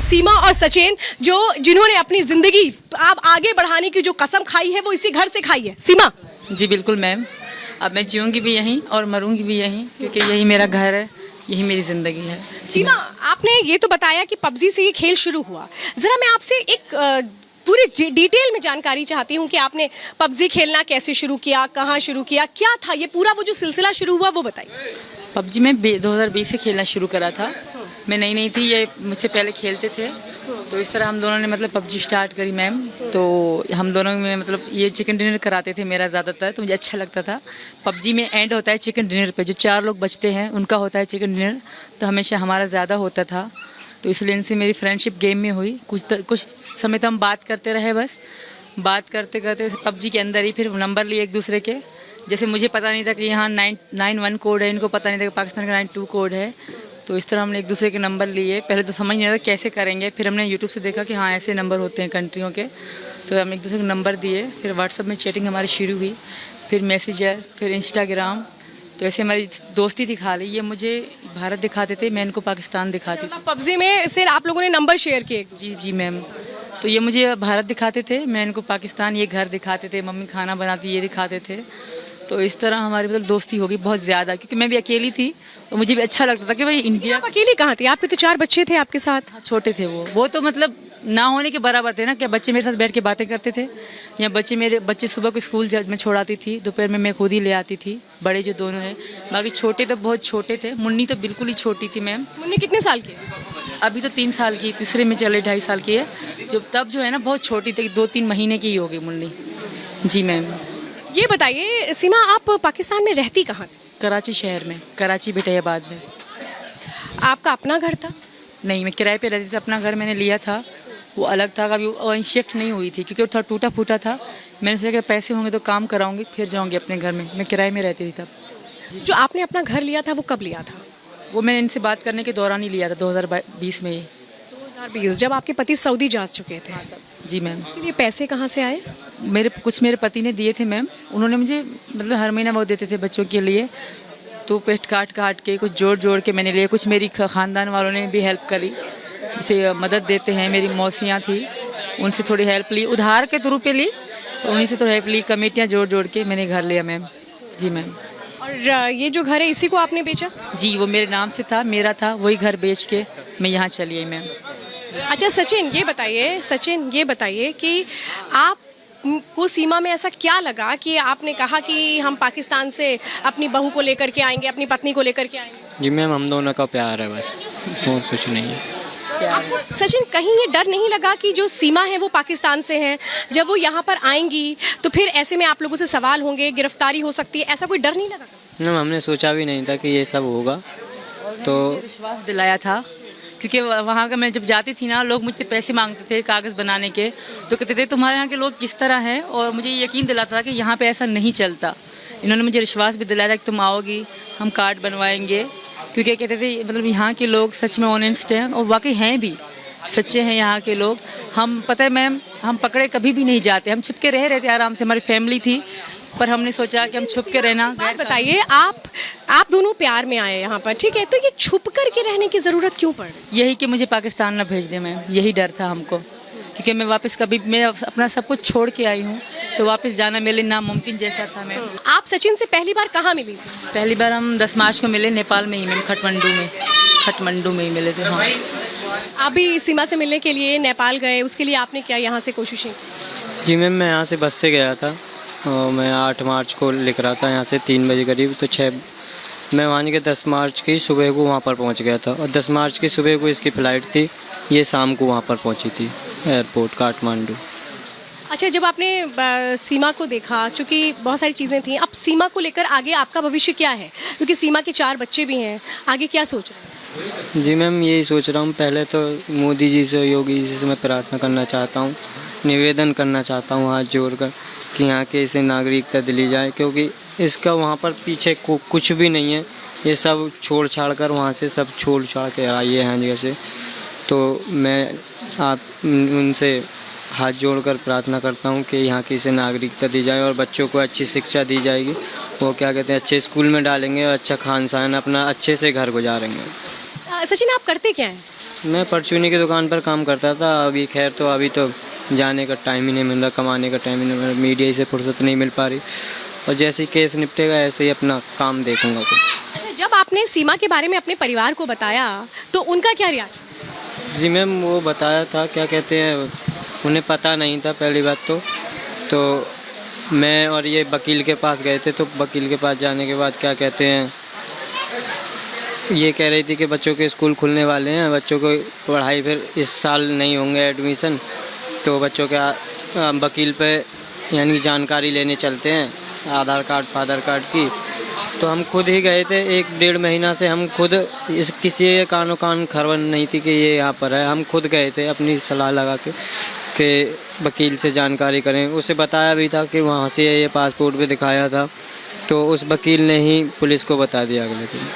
सीमा और सचिन जिन्होंने अपनी जिंदगी आप आगे बढ़ाने की जो कसम खाई है वो इसी घर से खाई है। सीमा जी बिल्कुल मैम, अब मैं जीऊँगी भी यहीं और मरूंगी भी यहीं, क्योंकि यही मेरा घर है, यही मेरी ज़िंदगी है। सीमा, आपने ये तो बताया कि पबजी से ये खेल शुरू हुआ, ज़रा मैं आपसे एक पूरी डिटेल में जानकारी चाहती हूँ कि आपने पबजी खेलना कैसे शुरू किया, कहाँ शुरू किया, क्या था ये पूरा वो जो सिलसिला शुरू हुआ वो बताइए। पबजी में 2020 से खेलना शुरू करा था। मैं नई नई थी, ये मुझसे पहले खेलते थे, तो इस तरह हम दोनों ने मतलब पबजी स्टार्ट करी मैम। तो हम दोनों में मतलब ये चिकन डिनर कराते थे मेरा ज़्यादातर, तो मुझे अच्छा लगता था। पबजी में एंड होता है चिकन डिनर पे, जो 4 लोग बचते हैं उनका होता है चिकन डिनर, तो हमेशा हमारा ज़्यादा होता था। तो इसलिए इनसे मेरी फ्रेंडशिप गेम में हुई। कुछ समय तो हम बात करते रहे, बस बात करते करते पबजी के अंदर ही फिर नंबर लिए एक दूसरे के। जैसे मुझे पता नहीं था कि यहाँ 991 कोड है, इनको पता नहीं था कि पाकिस्तान का 92 कोड है। तो इस तरह हमने एक दूसरे के नंबर लिए। पहले तो समझ नहीं आता कैसे करेंगे, फिर हमने यूट्यूब से देखा कि हाँ ऐसे नंबर होते हैं कंट्रियों के, तो हम एक दूसरे को नंबर दिए। फिर व्हाट्सअप में चैटिंग हमारी शुरू हुई, फिर मैसेंजर, फिर इंस्टाग्राम। तो ऐसे हमारी दोस्ती दिखा ली। ये मुझे भारत दिखाते थे, मैं इनको पाकिस्तान दिखाती थी। पबजी में सिर्फ आप लोगों ने नंबर शेयर किए? जी जी मैम। तो ये मुझे भारत दिखाते थे, मैं इनको पाकिस्तान, ये घर दिखाते थे, मम्मी खाना बनाती ये दिखाते थे। तो इस तरह हमारी मतलब दोस्ती हो गई बहुत ज़्यादा, क्योंकि मैं भी अकेली थी तो मुझे भी अच्छा लगता था कि भाई इंडिया। आप अकेले कहाँ थी? आपके तो 4 बच्चे थे आपके साथ। छोटे थे वो तो मतलब ना होने के बराबर थे ना। क्या बच्चे मेरे साथ बैठ के बातें करते थे, या मेरे बच्चे सुबह को स्कूल मैं छोड़ाती थी, दोपहर में मैं खुद ही ले आती थी, बड़े जो दोनों हैं। बाकी छोटे तो बहुत छोटे थे। मुन्नी तो बिल्कुल ही छोटी थी मैम। मुन्नी कितने साल की है? अभी तो 3 साल की, तीसरे में चले, 2.5 साल की है। तब जो है ना बहुत छोटी थी, 2-3 महीने की ही होगी मुन्नी। जी मैम। ये बताइए सीमा, आप पाकिस्तान में रहती कहाँ? कराची शहर में, कराची बिटायाबाद में। आपका अपना घर था? नहीं, मैं किराए पे रहती थी। अपना घर मैंने लिया था, वो अलग था, कभी वहीं शिफ्ट नहीं हुई थी क्योंकि वो थोड़ा टूटा फूटा था। मैंने सोचा कि पैसे होंगे तो काम कराऊंगी, फिर जाऊंगी अपने घर में। मैं किराए में रहती थी तब। जो आपने अपना घर लिया था वो कब लिया था? वो मैंने इनसे बात करने के दौरान ही लिया था, 2020 में ही। 2020, जब आपके पति सऊदी जा चुके थे? जी मैम। उसके लिए पैसे कहाँ से आए? मेरे पति ने दिए थे मैम। उन्होंने मुझे मतलब हर महीना वो देते थे बच्चों के लिए, तो पेट काट के कुछ जोड़ के मैंने लिए। कुछ मेरी ख़ानदान वालों ने भी हेल्प करी, जैसे मदद देते हैं, मेरी मौसियाँ थी, उनसे थोड़ी हेल्प ली, उधार के रूप में ली, तो उन्हीं से थोड़ी हेल्प ली। कमेटियाँ जोड़ के मैंने घर लिया मैम। जी मैम। और ये जो घर है इसी को आपने बेचा? जी, वो मेरे नाम से था, मेरा था, वही घर बेच के मैं यहाँ चली आई मैम। अच्छा सचिन ये बताइए कि आप को सीमा में ऐसा क्या लगा कि आपने कहा कि हम पाकिस्तान से अपनी बहू को लेकर के आएंगे, अपनी पत्नी को लेकर के आएंगे? जी मैम, हम दोनों का प्यार है बस, और कुछ नहीं है। आपको सचिन कहीं ये डर नहीं लगा कि जो सीमा है वो पाकिस्तान से हैं, जब वो यहाँ पर आएंगी तो फिर ऐसे में आप लोगों से सवाल होंगे, गिरफ्तारी हो सकती है, ऐसा कोई डर नहीं लगा? मैम, हमने सोचा भी नहीं था कि ये सब होगा, तो विश्वास दिलाया था, क्योंकि वहाँ का मैं जब जाती थी ना, लोग मुझसे पैसे मांगते थे कागज़ बनाने के, तो कहते थे तुम्हारे यहाँ के लोग किस तरह हैं, और मुझे यकीन दिलाता था कि यहाँ पे ऐसा नहीं चलता। इन्होंने मुझे विश्वास भी दिलाया था कि तुम आओगी, हम कार्ड बनवाएंगे, क्योंकि कहते थे मतलब यहाँ के लोग सच में ऑनेस्ट हैं, और वाकई हैं भी, सच्चे हैं यहाँ के लोग। हम पता है मैम, हम पकड़े कभी भी नहीं जाते, हम छुप के रह रहे थे आराम से, हमारी फैमिली थी, पर हमने सोचा कि हम छुप के रहना। बात बताइए, आप दोनों प्यार में आए यहाँ पर, ठीक है, तो ये छुप कर के रहने की ज़रूरत क्यों पड़? यही कि मुझे पाकिस्तान ना भेज दे मैम, यही डर था हमको, क्योंकि मैं वापस मैं अपना सब कुछ छोड़ के आई हूँ, तो वापस जाना मेरे लिए नामुमकिन जैसा था मैम। आप सचिन से पहली बार कहाँ मिली थी? पहली बार हम 10 मार्च को मिले, नेपाल में ही मैम, खटमंडू में ही मिले थे। हाँ। आप भी सीमा से मिलने के लिए नेपाल गए, उसके लिए आपने क्या यहाँ से कोशिशें? जी मैम, मैं यहाँ से बस से गया था, और मैं 8 मार्च को लिख रहा था यहाँ से 3 बजे करीब, तो 6 मैं वहाँ के 10 मार्च की सुबह को वहाँ पर पहुँच गया था, और 10 मार्च की सुबह को इसकी फ़्लाइट थी, ये शाम को वहाँ पर पहुँची थी एयरपोर्ट काठमांडू। अच्छा, जब आपने सीमा को देखा, चूँकि बहुत सारी चीज़ें थी, अब सीमा को लेकर आगे आपका भविष्य क्या है, क्योंकि सीमा के 4 बच्चे भी हैं, आगे क्या सोच रहे हैं? जी मैम, यही सोच रहा हूँ, पहले तो मोदी जी से, योगी जी से मैं प्रार्थना करना चाहता हूँ, निवेदन करना चाहता हूँ हाथ जोड़कर कि यहाँ के इसे नागरिकता दिली जाए, क्योंकि इसका वहाँ पर पीछे कुछ भी नहीं है, ये सब छोड़ छाड़ कर वहाँ से सब छोड़ छाड़ के आई है जैसे। तो मैं आप उनसे हाथ जोड़कर प्रार्थना करता हूँ कि यहाँ की इसे नागरिकता दी जाए, और बच्चों को अच्छी शिक्षा दी जाएगी, वो क्या कहते हैं अच्छे स्कूल में डालेंगे, और अच्छा खान सान अपना अच्छे से घर गुजारेंगे। सचिन, आप करते क्या हैं? मैं परचूनी की दुकान पर काम करता था। अभी खैर तो अभी तो जाने का टाइम ही नहीं मिल रहा, कमाने का टाइम ही नहीं मिल रहा, मीडिया से फुर्सत नहीं मिल पा रही। और जैसे ही केस निपटेगा ऐसे ही अपना काम देखूंगा कुछ। जब आपने सीमा के बारे में अपने परिवार को बताया तो उनका क्या रिएक्शन? जी मैम, वो बताया था, क्या कहते हैं, उन्हें पता नहीं था पहली बात तो मैं और ये वकील के पास गए थे। तो वकील के पास जाने के बाद क्या कहते हैं, ये कह रही थी कि बच्चों के स्कूल खुलने वाले हैं, बच्चों को पढ़ाई फिर इस साल नहीं होंगे एडमिशन, तो बच्चों के वकील पे यानी जानकारी लेने चलते हैं आधार कार्ड फादर कार्ड की। तो हम खुद ही गए थे, 1-1.5 महीना से हम खुद इस किसी कानो कान खबर नहीं थी कि ये यहाँ पर है। हम खुद गए थे अपनी सलाह लगा के वकील से जानकारी करें। उसे बताया भी था कि वहाँ से ये पासपोर्ट भी दिखाया था, तो उस वकील ने ही पुलिस को बता दिया अगले दिन।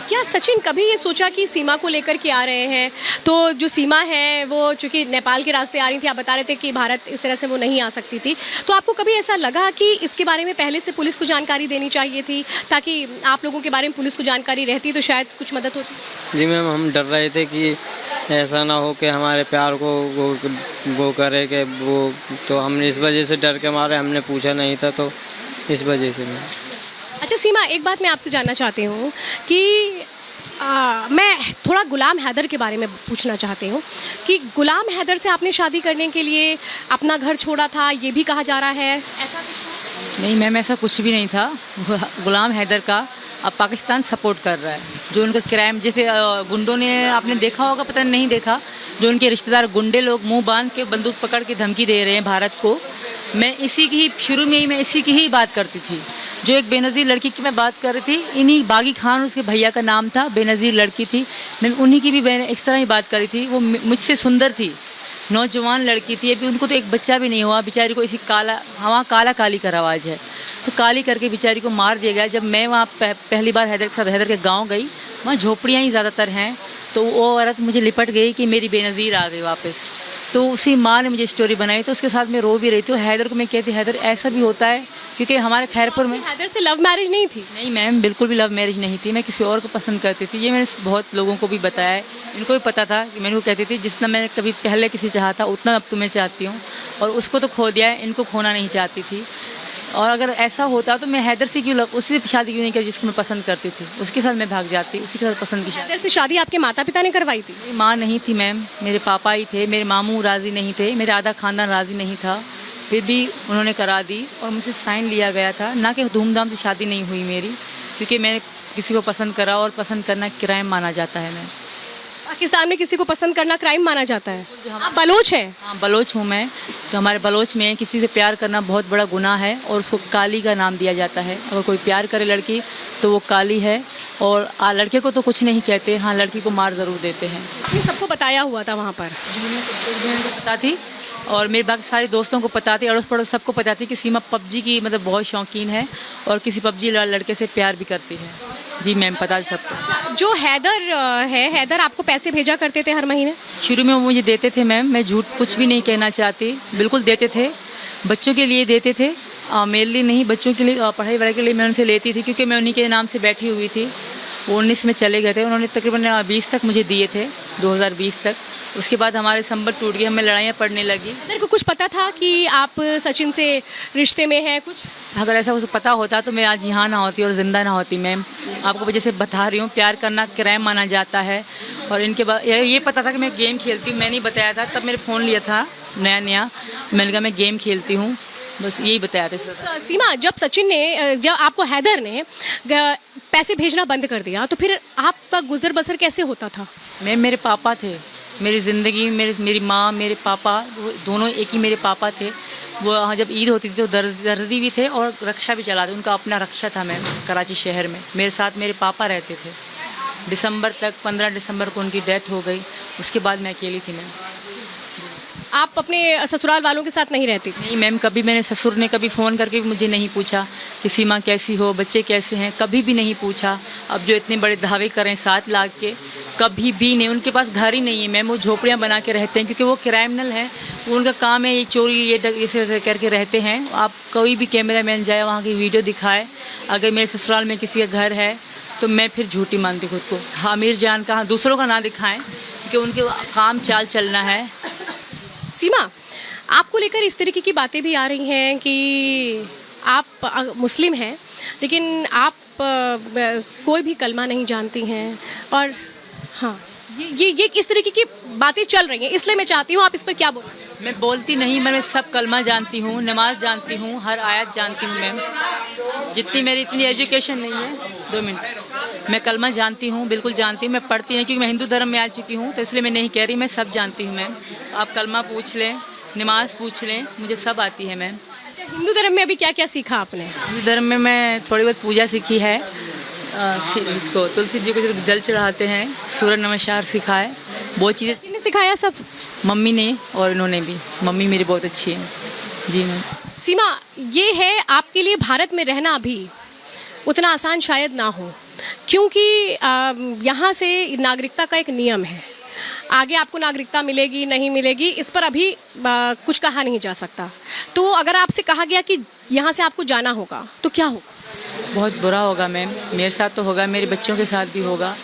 क्या सचिन कभी ये सोचा कि सीमा को लेकर के आ रहे हैं, तो जो सीमा है वो चूंकि नेपाल के रास्ते आ रही थी, आप बता रहे थे कि भारत इस तरह से वो नहीं आ सकती थी, तो आपको कभी ऐसा लगा कि इसके बारे में पहले से पुलिस को जानकारी देनी चाहिए थी, ताकि आप लोगों के बारे में पुलिस को जानकारी रहती तो शायद कुछ मदद होती? जी मैम, हम डर रहे थे कि ऐसा ना हो कि हमारे प्यार को वो करे कि वो, तो हमने इस वजह से डर के मारे हमने पूछा नहीं था, तो इस वजह से मैं। अच्छा सीमा, एक बात मैं आपसे जानना चाहती हूँ कि मैं थोड़ा गुलाम हैदर के बारे में पूछना चाहती हूँ कि गुलाम हैदर से आपने शादी करने के लिए अपना घर छोड़ा था, ये भी कहा जा रहा है, ऐसा कुछ? नहीं मैम, ऐसा कुछ भी नहीं था। गुलाम हैदर का अब पाकिस्तान सपोर्ट कर रहा है। जो उनका क्राइम, जैसे गुंडों ने, आपने देखा होगा, पता नहीं देखा, जो उनके रिश्तेदार गुंडे लोग मुंह बांध के बंदूक पकड़ के धमकी दे रहे हैं भारत को। मैं इसी की ही शुरू में ही मैं इसी की ही बात करती थी। जो एक बेनज़ीर लड़की की मैं बात कर रही थी, इन्हीं बागी खान उसके भैया का नाम था, बेनज़ीर लड़की थी, मैं उन्हीं की भी इस तरह ही बात करी थी। वो मुझसे सुंदर थी, नौजवान लड़की थी, अभी उनको तो एक बच्चा भी नहीं हुआ, बेचारी को इसी वहाँ काला काली का रवाज है, तो काली करके बेचारी को मार दिया गया। जब मैं वहाँ पहली बार हैदर के गाँव गई, वहाँ झोपड़ियाँ ही ज़्यादातर हैं, तो वो औरत मुझे लिपट गई कि मेरी बेनज़ीर आ गई वापस। तो उसी माँ ने मुझे स्टोरी बनाई, तो उसके साथ मैं रो भी रही थी। हैदर को मैं कहती, हैदर ऐसा भी होता है, क्योंकि हमारे खैरपुर में। हैदर से लव मैरिज नहीं थी? नहीं मैम, बिल्कुल भी लव मैरिज नहीं थी, मैं किसी और को पसंद करती थी। ये मैंने बहुत लोगों को भी बताया है, इनको भी पता था कि मैंने को कहती थी जितना मैंने कभी पहले किसी चाहा था उतना अब तुम्हें चाहती हूँ, और उसको तो खो दिया है, इनको खोना नहीं चाहती थी। और अगर ऐसा होता तो मैं हैदर से क्यों उससे शादी क्यों नहीं करी जिसको मैं पसंद करती थी, उसके साथ मैं भाग जाती, उसी के साथ पसंद की शादी। हैदर से शादी आपके माता पिता ने करवाई थी? मेरी माँ नहीं थी मैम, मेरे पापा ही थे, मेरे मामू राज़ी नहीं थे, मेरा आधा खानदान राज़ी नहीं था, फिर भी उन्होंने करा दी और मुझसे साइन लिया गया था। ना कि धूमधाम से शादी नहीं हुई मेरी, क्योंकि मैंने किसी को पसंद करा, और पसंद करना क्राइम माना जाता है। मैं पाकिस्तान में किसी को पसंद करना क्राइम माना जाता है? आप बलोच हैं? हाँ, बलोच हूँ मैं। तो हमारे बलोच में किसी से प्यार करना बहुत बड़ा गुनाह है, और उसको काली का नाम दिया जाता है। अगर कोई प्यार करे लड़की तो वो काली है, और लड़के को तो कुछ नहीं कहते, हाँ लड़की को मार ज़रूर देते हैं। आपने सबको बताया हुआ था वहाँ पर? पता थी, और मेरे बाकी सारे दोस्तों को पता थी, अड़ोस पड़ोस सबको पता थी कि सीमा पबजी की मतलब बहुत शौकीन है, और किसी पबजी लड़के से प्यार भी करती है। जी मैम, पता है सबको। जो हैदर है, हैदर आपको पैसे भेजा करते थे हर महीने? शुरू में वो मुझे देते थे मैम, मैं झूठ कुछ भी नहीं कहना चाहती, बिल्कुल देते थे। बच्चों के लिए देते थे, मेरे लिए नहीं, बच्चों के लिए, पढ़ाई वढ़ाई के लिए मैं उनसे लेती थी, क्योंकि मैं उन्हीं के नाम से बैठी हुई थी। वो 19 में चले गए थे, उन्होंने तकरीबन 20 तक मुझे दिए थे, 2020 तक। उसके बाद हमारे संबंध टूट गए, हमें लड़ाइयाँ पड़ने लगी। हैदर को कुछ पता था कि आप सचिन से रिश्ते में हैं कुछ? अगर ऐसा उसे पता होता तो मैं आज यहाँ ना होती और ज़िंदा ना होती मैम। आपको वजह से बता रही हूँ, प्यार करना क्राइम माना जाता है। और इनके बाद ये पता था कि मैं गेम खेलती हूँ, मैं नहीं बताया था, तब मेरे फ़ोन लिया था नया, मैंने कहा मैं गेम खेलती हूँ, बस यही बताया था। सीमा, जब आपको हैदर ने पैसे भेजना बंद कर दिया, तो फिर आपका गुजर बसर कैसे होता था? मैम, मेरे पापा थे मेरी ज़िंदगी, मेरी माँ, मेरे पापा, वो दोनों एक ही मेरे पापा थे। वो जब ईद होती थी तो दर्दी भी थे और रक्षा भी चलाते, उनका अपना रक्षा था मैम कराची शहर में। मेरे साथ मेरे पापा रहते थे दिसंबर तक। 15 दिसंबर को उनकी डेथ हो गई, उसके बाद मैं अकेली थी मैम। आप अपने ससुराल वालों के साथ नहीं रहती? नहीं मैम, कभी मैंने ससुर ने कभी फ़ोन करके भी मुझे नहीं पूछा कि सीमा कैसी हो, बच्चे कैसे हैं, कभी भी नहीं पूछा। अब जो इतने बड़े दावे करें 7 लाख के, कभी भी नहीं। उनके पास घर ही नहीं है मैम, वो झोपड़ियाँ बना के रहते हैं, क्योंकि वो क्राइमिनल हैं, उनका काम है ये चोरी, ये ऐसे करके रहते हैं। आप कोई भी कैमरा मैन जाए वहाँ की वीडियो दिखाए, अगर मेरे ससुराल में किसी का घर है तो मैं फिर झूठी मानती खुद को। हाँ, अमीर जान का, हाँ दूसरों का ना दिखाएं, उनके उनके काम चाल चलना है। सीमा, आपको लेकर इस तरीके की बातें भी आ रही हैं कि आप मुस्लिम हैं लेकिन आप कोई भी कलमा नहीं जानती हैं, और हाँ ये इस तरीके की बातें चल रही हैं, इसलिए मैं चाहती हूँ आप इस पर क्या बोलें। मैं बोलती नहीं, मैं सब कलमा जानती हूँ, नमाज जानती हूँ, हर आयत जानती हूँ मैम। जितनी मेरी इतनी एजुकेशन नहीं है, 2 मिनट, मैं कलमा जानती हूँ, बिल्कुल जानती हूँ। मैं पढ़ती नहीं क्योंकि मैं हिंदू धर्म में आ चुकी हूँ, तो इसलिए मैं नहीं कह रही, मैं सब जानती हूँ मैम। आप कलमा पूछ लें, नमाज पूछ लें, मुझे सब आती है मैम। अच्छा, हिंदू धर्म में अभी क्या क्या सीखा आपने? हिंदू धर्म में मैं थोड़ी बहुत पूजा सीखी है। इसको तुलसी जी को जल चढ़ाते हैं, सूर्य नमस्कार सिखा है, बहुत चीज़ें जिन्हें सिखाया सब? मम्मी ने और इन्होंने भी। मम्मी मेरी बहुत अच्छी है जी मैम। सीमा, ये है आपके लिए भारत में रहना अभी उतना आसान शायद ना हो, क्योंकि यहाँ से नागरिकता का एक नियम है। आगे आपको नागरिकता मिलेगी नहीं मिलेगी इस पर अभी कुछ कहा नहीं जा सकता। तो अगर आपसे कहा गया कि यहाँ से आपको जाना होगा तो क्या होगा? बहुत बुरा होगा मैम, मेरे साथ तो होगा, मेरे बच्चों के साथ भी होगा।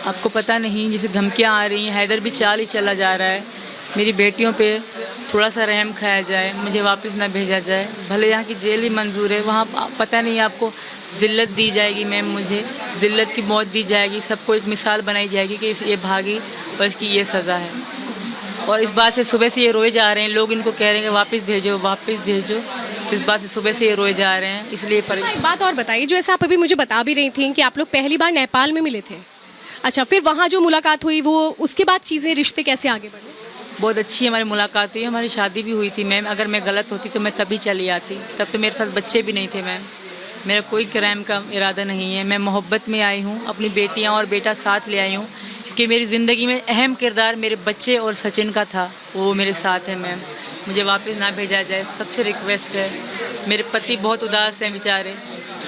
आपको पता नहीं, जैसे धमकियाँ आ रही हैं, हैदर भी चाल ही चला जा रहा है। मेरी बेटियों पे थोड़ा सा रहम खाया जाए, मुझे वापस ना भेजा जाए। भले यहाँ की जेल ही मंजूर है, वहाँ पता नहीं आपको ज़िल्लत दी जाएगी मैम, मुझे ज़िल्लत की मौत दी जाएगी। सबको एक मिसाल बनाई जाएगी कि ये भागी और इसकी ये सज़ा है। और इस बात से सुबह से ये रोए जा रहे हैं, लोग इनको कह रहे हैं वापस भेजो वापस भेजो। इस बात से सुबह से ये रोए जा रहे हैं, इसलिए एक बात और बताइए, जो ऐसा आप अभी मुझे बता भी रही थी कि आप लोग पहली बार नेपाल में मिले थे। अच्छा, फिर वहाँ जो मुलाकात हुई वो उसके बाद चीज़ें रिश्ते कैसे आगे बढ़े? बहुत अच्छी हमारी मुलाकात हुई, हमारी शादी भी हुई थी मैम। अगर मैं गलत होती तो मैं तभी चली आती, तब तो मेरे साथ बच्चे भी नहीं थे मैम। मेरा कोई क्राइम का इरादा नहीं है, मैं मोहब्बत में आई हूँ, अपनी बेटियाँ और बेटा साथ ले आई हूँ, क्योंकि मेरी ज़िंदगी में अहम किरदार मेरे बच्चे और सचिन का था, वो मेरे साथ है मैम। मुझे वापस ना भेजा जाए, सबसे रिक्वेस्ट है। मेरे पति बहुत उदास हैं बेचारे,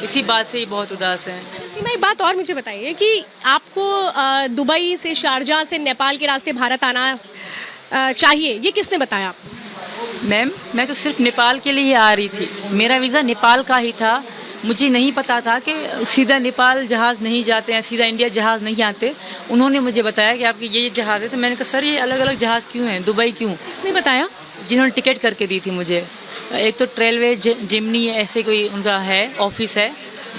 इसी बात से ही बहुत उदास हैं। सीमा, एक बात और मुझे बताइए कि आपको दुबई से, शारजाह से नेपाल के रास्ते भारत आना चाहिए, ये किसने बताया आपको? मैम, मैं तो सिर्फ नेपाल के लिए ही आ रही थी, मेरा वीज़ा नेपाल का ही था। मुझे नहीं पता था कि सीधा नेपाल जहाज़ नहीं जाते हैं, सीधा इंडिया जहाज़ नहीं आते। उन्होंने मुझे बताया कि आपके ये जहाज़ है, तो मैंने कहा सर ये अलग अलग जहाज़ क्यों हैं, दुबई क्यों? किसने बताया? जिन्होंने टिकट करके दी थी मुझे, एक तो ट्रेलवे जिमनी ऐसे कोई उनका है, ऑफिस है,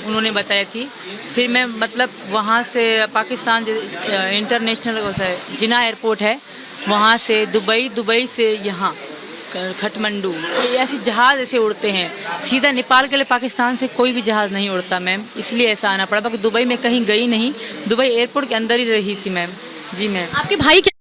उन्होंने बताया थी। फिर मैं मतलब वहाँ से पाकिस्तान जो इंटरनेशनल होता है, जिना एयरपोर्ट है, वहाँ से दुबई, दुबई से यहाँ खटमंडू, ऐसे जहाज़ ऐसे उड़ते हैं। सीधा नेपाल के लिए पाकिस्तान से कोई भी जहाज़ नहीं उड़ता मैम, इसलिए ऐसा आना पड़ा। बाकी दुबई में कहीं गई नहीं, दुबई एयरपोर्ट के अंदर ही रही थी मैम। जी मैम। आपके भाई क्या